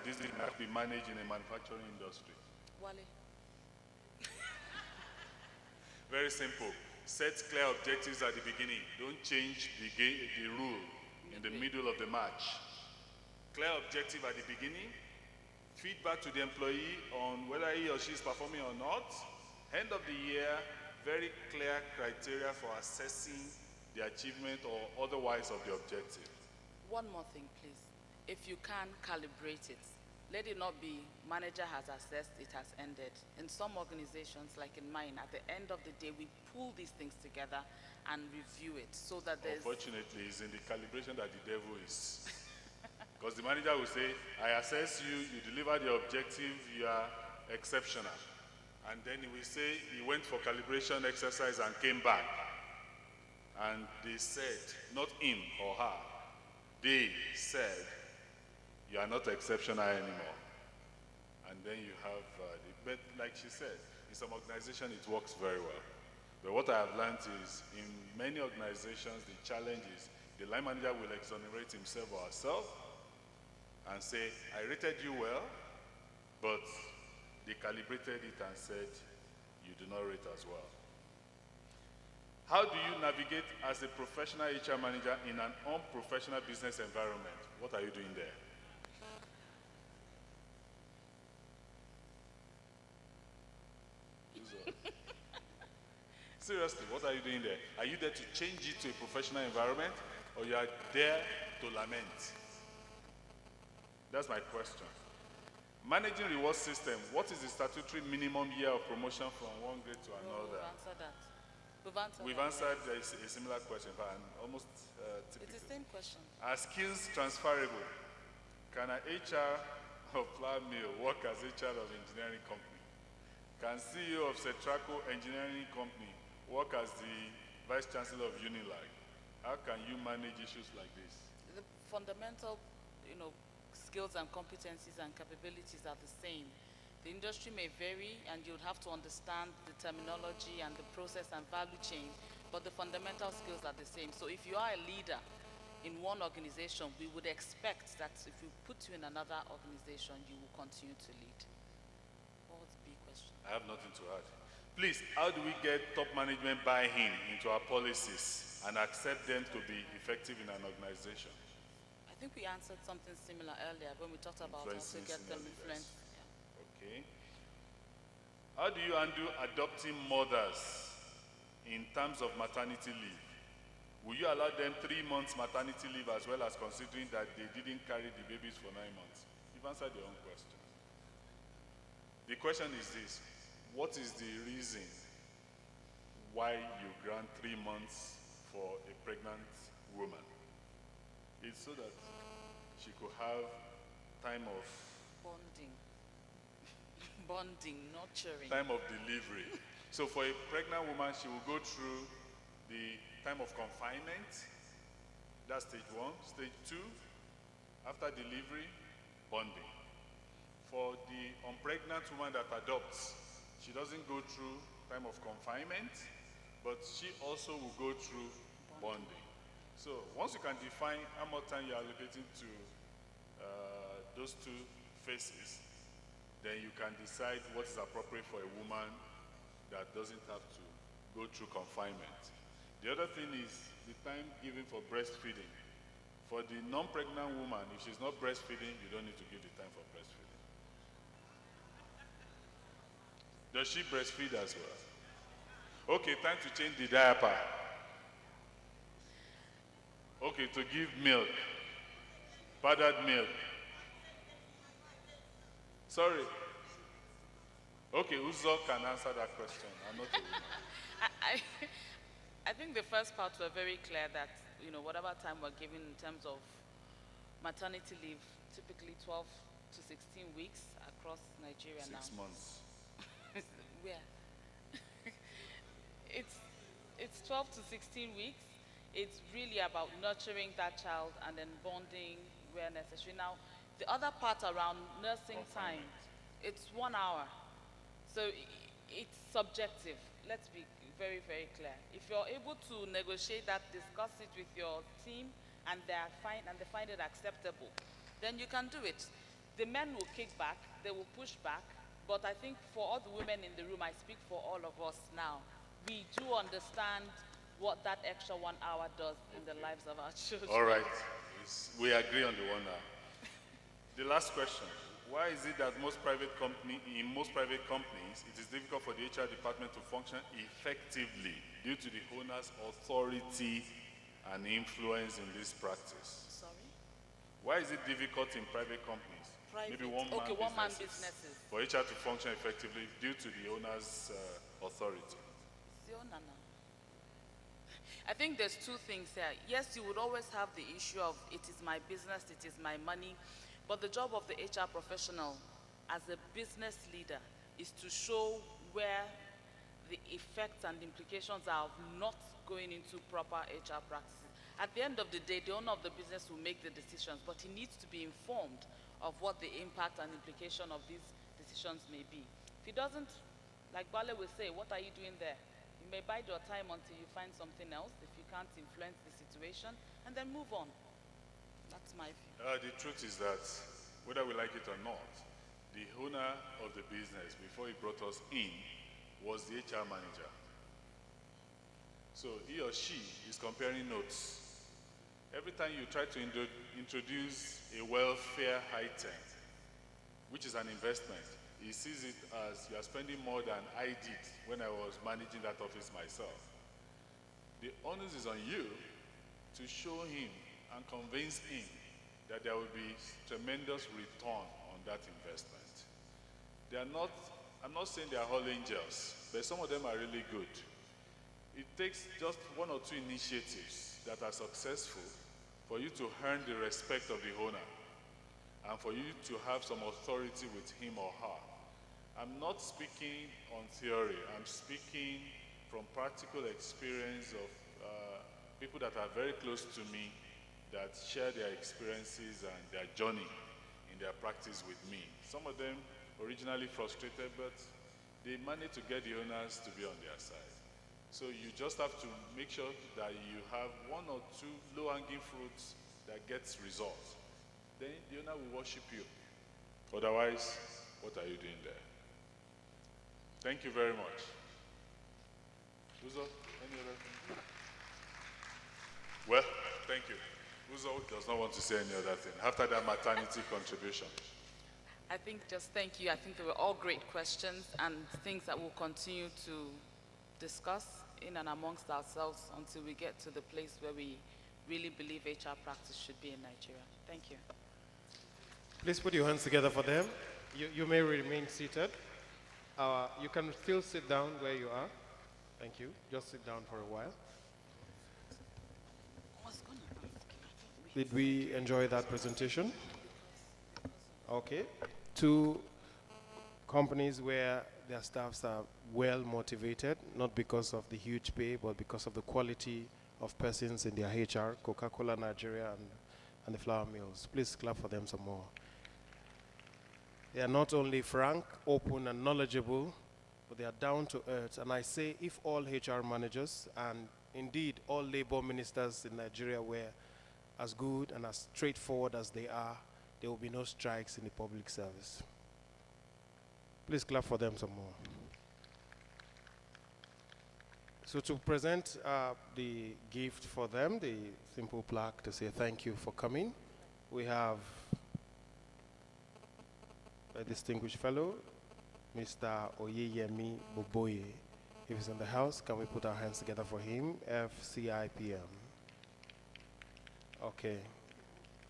this thing have to be managed in a manufacturing industry? Wale. Very simple. Set clear objectives at the beginning. Don't change the rule in the middle of the match. Clear objective at the beginning. Feedback to the employee on whether he or she is performing or not. End of the year, very clear criteria for assessing the achievement or otherwise of the objective. One more thing, please. If you can calibrate it, let it not be manager has assessed, it has ended. In some organizations, like in mine, at the end of the day, we pull these things together and review it so that there's... Unfortunately, it's in the calibration that the devil is. Because the manager will say, I assess you, you deliver the objective, you are exceptional. And then he will say he went for calibration exercise and came back. And they said, not him or her, they said, you are not exceptional anymore. And then you have, but like she said, in some organizations it works very well. But what I have learned is, in many organizations, the challenge is the line manager will exonerate himself or herself and say, I rated you well, but they calibrated it and said, you do not rate as well. How do you navigate as a professional HR manager in an unprofessional business environment? What are you doing there? Seriously, what are you doing there? Are you there to change it to a professional environment, or you are there to lament? That's my question. Managing reward system, what is the statutory minimum year of promotion from one grade to another? We've answered that. We've answered a similar question, but almost typical. It's the same question. Are skills transferable? Can an HR of flour mill work as HR of engineering company? Can CEO of Cetraco Engineering Company work as the Vice Chancellor of Unilag? How can you manage issues like this? The fundamental, skills and competencies and capabilities are the same. The industry may vary, and you'd have to understand the terminology and the process and value chain, but the fundamental skills are the same. So if you are a leader in one organization, we would expect that if we put you in another organization, you will continue to lead. What was the big question? I have nothing to add. Please, how do we get top management buy-in into our policies and accept them to be effective in an organization? I think we answered something similar earlier when we talked about how to get them influenced. Yeah. Okay. How do you handle adopting mothers in terms of maternity leave? Will you allow them 3 months maternity leave as well as considering that they didn't carry the babies for 9 months? You've answered your own question. The question is this: what is the reason why you grant 3 months for a pregnant woman? It's so that she could have time of bonding, nurturing. Time of delivery. So for a pregnant woman, she will go through the time of confinement. That's stage 1. Stage 2, after delivery, bonding. For the unpregnant woman that adopts, she doesn't go through time of confinement, but she also will go through bonding. So once you can define how much time you are allocating to those 2 phases, then you can decide what is appropriate for a woman that doesn't have to go through confinement. The other thing is the time given for breastfeeding. For the non-pregnant woman, if she's not breastfeeding, you don't need to give the time for breastfeeding. Does she breastfeed as well? Okay, time to change the diaper. Okay, to give milk, powdered milk. Sorry. Okay, Uzo can answer that question. I'm not a woman. I think the first part were very clear that, whatever time we're given in terms of maternity leave, typically 12 to 16 weeks across Nigeria 6 now. 6 months. Where? It's 12 to 16 weeks. It's really about nurturing that child and then bonding where necessary. Now, the other part around nursing time, it's 1 hour. So it's subjective. Let's be very, very clear. If you're able to negotiate that, discuss it with your team, and they find it acceptable, then you can do it. the men will kick back, they will push back, but I think for all the women in the room, I speak for all of us now, we do understand what that extra 1 hour does in the lives of our children. All right. We agree on the one now. The last question. Why is it that in most private companies, it is difficult for the HR department to function effectively due to the owner's authority and influence in this practice? Sorry? Why is it difficult in private companies, maybe one-man businesses, for HR to function effectively due to the owner's authority? It's the owner now. I think there's two things here. Yes, you would always have the issue of it is my business, it is my money, but the job of the HR professional as a business leader is to show where the effects and implications are of not going into proper HR practices. At the end of the day, the owner of the business will make the decisions, but he needs to be informed of what the impact and implication of these decisions may be. If he doesn't, like Wale will say, what are you doing there? You may bide your time until you find something else if you can't influence the situation, and then move on. That's my view. The truth is that, whether we like it or not, the owner of the business, before he brought us in, was the HR manager. So he or she is comparing notes. Every time you try to introduce a welfare item, which is an investment, he sees it as you are spending more than I did when I was managing that office myself. The onus is on you to show him and convince him that there will be tremendous return on that investment. They are not, I'm not saying they are all angels, but some of them are really good. It takes just one or two initiatives that are successful for you to earn the respect of the owner and for you to have some authority with him or her. I'm not speaking on theory, I'm speaking from practical experience of people that are very close to me that share their experiences and their journey in their practice with me. Some of them originally frustrated, but they managed to get the owners to be on their side. So you just have to make sure that you have one or two low-hanging fruits that gets results. Then the owner will worship you. Otherwise, what are you doing there? Thank you very much. Uzo, any other thing? Well, thank you. Uzo does not want to say any other thing after that maternity contribution. I think just thank you. I think they were all great questions and things that we'll continue to discuss in and amongst ourselves until we get to the place where we really believe HR practice should be in Nigeria. Thank you. Please put your hands together for them. You may remain seated. You can still sit down where you are. Thank you. Just sit down for a while. Did we enjoy that presentation? Okay. Two companies where their staffs are well motivated, not because of the huge pay, but because of the quality of persons in their HR, Coca-Cola Nigeria and the flour mills. Please clap for them some more. They are not only frank, open, and knowledgeable, but they are down to earth. And I say if all HR managers and indeed all labor ministers in Nigeria were as good and as straightforward as they are, there will be no strikes in the public service. Please clap for them some more. So to present the gift for them, the simple plaque to say thank you for coming, we have a distinguished fellow, Mr. Oyeyemi Boboye. If he's in the house, can we put our hands together for him? FCIPM. Okay.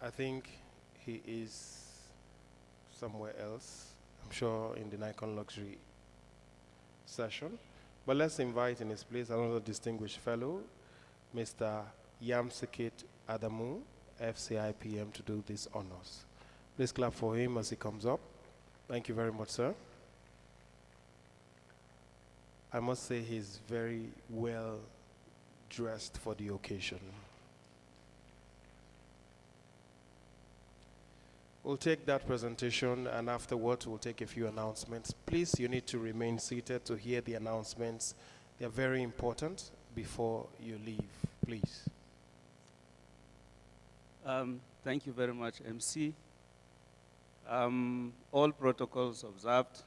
I think he is somewhere else. I'm sure in the Nikon Luxury session. But let's invite in his place another distinguished fellow, Mr. Yamsikit Adamu, FCIPM, to do these honors. Please clap for him as he comes up. Thank you very much, sir. I must say he's very well dressed for the occasion. We'll take that presentation and afterwards we'll take a few announcements. Please, you need to remain seated to hear the announcements. They're very important before you leave, please. Thank you very much, MC. All protocols observed,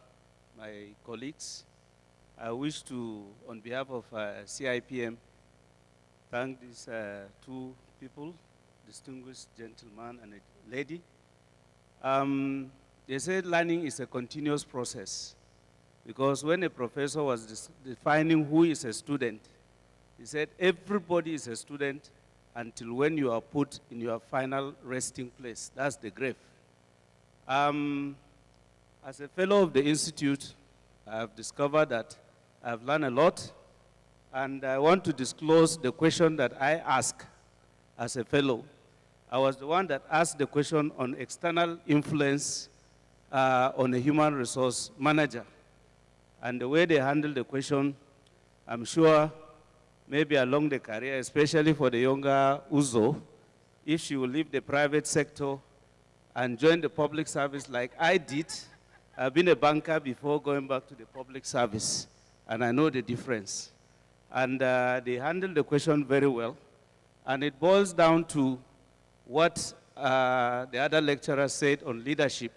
my colleagues. I wish to, on behalf of CIPM, thank these two people, distinguished gentleman and a lady. They said learning is a continuous process, because when a professor was defining who is a student, he said everybody is a student until when you are put in your final resting place. That's the grave. As a fellow of the Institute, I have discovered that I have learned a lot, and I want to disclose the question that I asked as a fellow. I was the one that asked the question on external influence on a human resource manager. And the way they handled the question, I'm sure maybe along the career, especially for the younger Uzo, if she will leave the private sector and join the public service like I did. I've been a banker before going back to the public service, and I know the difference. And they handled the question very well. And it boils down to what the other lecturer said on leadership,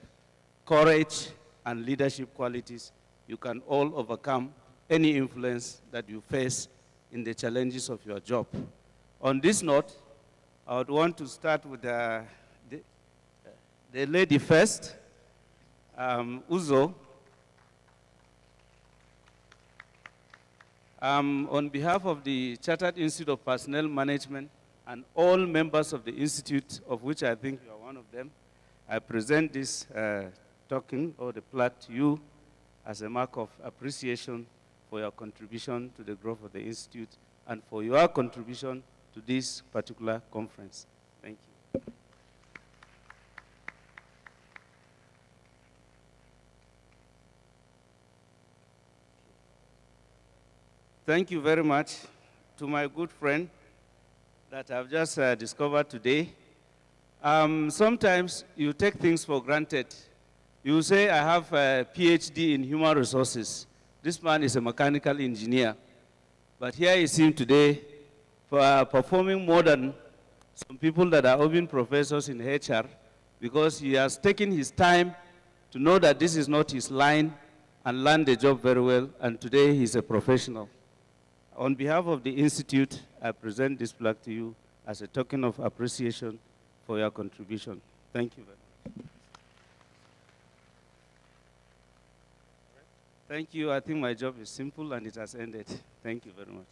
courage and leadership qualities. You can all overcome any influence that you face in the challenges of your job. On this note, I would want to start with the lady first, Uzo. On behalf of the Chartered Institute of Personnel Management and all members of the Institute, of which I think you are one of them, I present this token or the plaque to you as a mark of appreciation for your contribution to the growth of the Institute and for your contribution to this particular conference. Thank you. Thank you very much to my good friend that I've just discovered today. Sometimes you take things for granted. You say, I have a PhD in human resources. This man is a mechanical engineer. But here is him today for performing more than some people that are even professors in HR, because he has taken his time to know that this is not his line and learn the job very well, and today he's a professional. On behalf of the Institute, I present this plaque to you as a token of appreciation for your contribution. Thank you very much. Thank you. I think my job is simple and it has ended. Thank you very much.